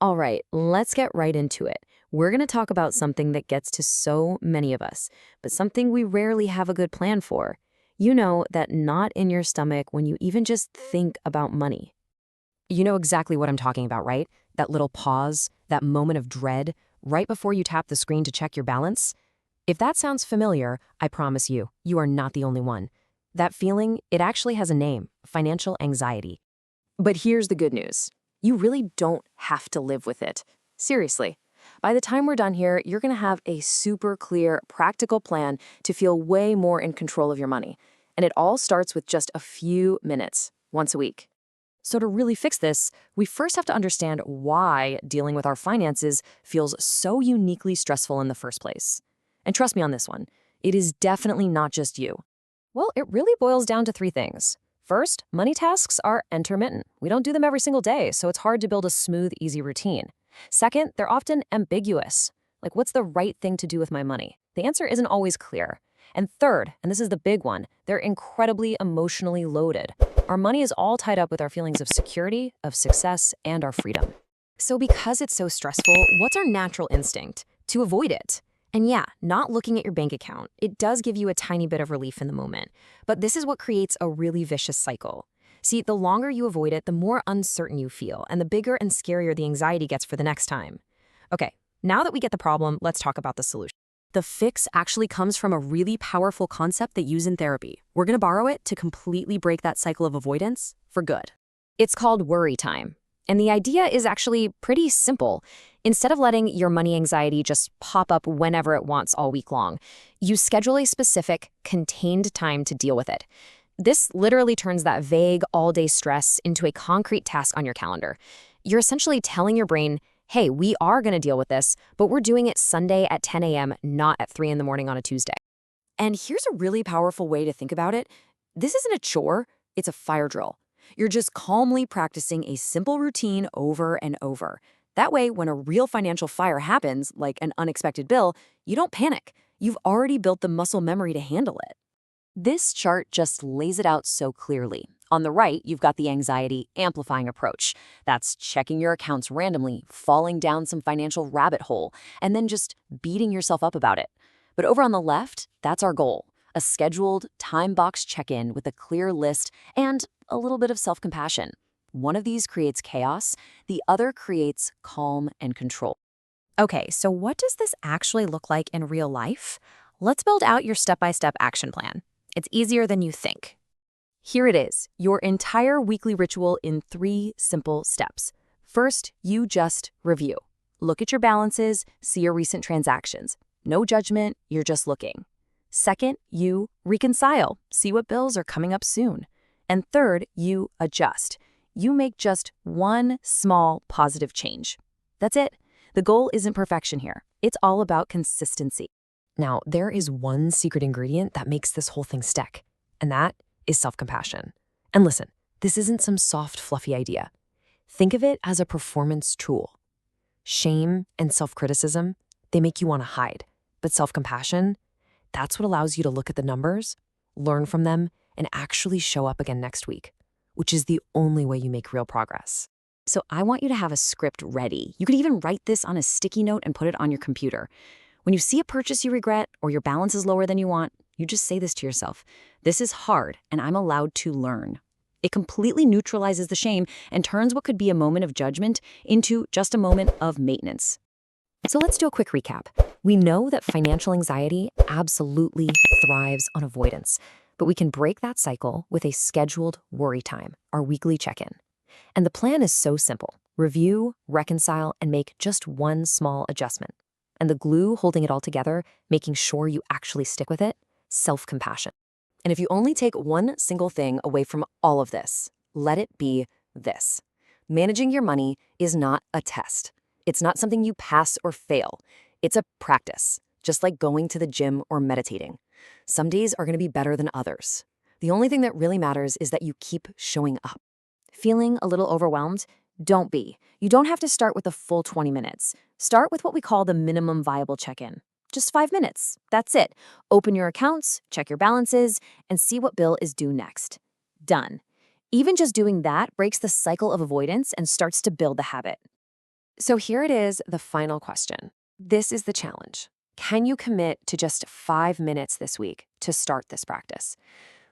All right, let's get right into it. We're going to talk about something that gets to so many of us, but something we rarely have a good plan for. You know, that knot in your stomach when you even just think about money. You know exactly what I'm talking about, right? That little pause, that moment of dread, right before you tap the screen to check your balance? If that sounds familiar, I promise you, you are not the only one. That feeling, it actually has a name: financial anxiety. But here's the good news. You really don't have to live with it. Seriously. By the time we're done here, you're going to have a super clear, practical plan to feel way more in control of your money. And it all starts with just a few minutes, once a week. So to really fix this, we first have to understand why dealing with our finances feels so uniquely stressful in the first place. And trust me on this one, it is definitely not just you. Well, it really boils down to three things. First, money tasks are intermittent. We don't do them every single day, so it's hard to build a smooth, easy routine. Second, they're often ambiguous. Like, what's the right thing to do with my money? The answer isn't always clear. And third, and this is the big one, they're incredibly emotionally loaded. Our money is all tied up with our feelings of security, of success, and our freedom. So because it's so stressful, what's our natural instinct? To avoid it. And yeah, not looking at your bank account, it does give you a tiny bit of relief in the moment. But this is what creates a really vicious cycle. See, the longer you avoid it, the more uncertain you feel, and the bigger and scarier the anxiety gets for the next time. Okay, now that we get the problem, let's talk about the solution. The fix actually comes from a really powerful concept that you use in therapy. We're going to borrow it to completely break that cycle of avoidance for good. It's called worry time. And the idea is actually pretty simple. Instead of letting your money anxiety just pop up whenever it wants all week long, you schedule a specific, contained time to deal with it. This literally turns that vague, all-day stress into a concrete task on your calendar. You're essentially telling your brain, hey, we are going to deal with this, but we're doing it Sunday at 10 a.m., not at 3 in the morning on a Tuesday. And here's a really powerful way to think about it. This isn't a chore, it's a fire drill. You're just calmly practicing a simple routine over and over. That way, when a real financial fire happens, like an unexpected bill, you don't panic. You've already built the muscle memory to handle it. This chart just lays it out so clearly. On the right, you've got the anxiety-amplifying approach. That's checking your accounts randomly, falling down some financial rabbit hole, and then just beating yourself up about it. But over on the left, that's our goal. A scheduled, time-boxed check-in with a clear list and a little bit of self-compassion. One of these creates chaos, the other creates calm and control. Okay, so what does this actually look like in real life? Let's build out your step-by-step action plan. It's easier than you think. Here it is, your entire weekly ritual in 3 simple steps. First, you just review. Look at your balances, see your recent transactions. No judgment, you're just looking. Second, you reconcile. See what bills are coming up soon. And third, you adjust. You make just one small positive change. That's it. The goal isn't perfection here. It's all about consistency. Now, there is one secret ingredient that makes this whole thing stick, and that is self-compassion. And listen, this isn't some soft, fluffy idea. Think of it as a performance tool. Shame and self-criticism, they make you want to hide. But self-compassion, that's what allows you to look at the numbers, learn from them, and actually show up again next week, which is the only way you make real progress. So I want you to have a script ready. You could even write this on a sticky note and put it on your computer. When you see a purchase you regret or your balance is lower than you want, you just say this to yourself. This is hard, and I'm allowed to learn. It completely neutralizes the shame and turns what could be a moment of judgment into just a moment of maintenance. So let's do a quick recap. We know that financial anxiety absolutely thrives on avoidance, but we can break that cycle with a scheduled worry time, our weekly check-in. And the plan is so simple. Review, reconcile, and make just one small adjustment. And the glue holding it all together, making sure you actually stick with it, self-compassion. And if you only take one single thing away from all of this, let it be this. Managing your money is not a test. It's not something you pass or fail. It's a practice, just like going to the gym or meditating. Some days are going to be better than others. The only thing that really matters is that you keep showing up. Feeling a little overwhelmed? Don't be. You don't have to start with a full 20 minutes. Start with what we call the minimum viable check-in. Just 5 minutes. That's it. Open your accounts, check your balances, and see what bill is due next. Done. Even just doing that breaks the cycle of avoidance and starts to build the habit. So here it is, the final question. This is the challenge. Can you commit to just 5 minutes this week to start this practice?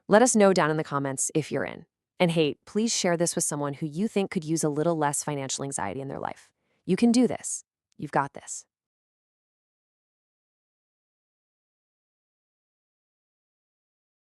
Let us know down in the comments if you're in. And hey, please share this with someone who you think could use a little less financial anxiety in their life. You can do this. You've got this.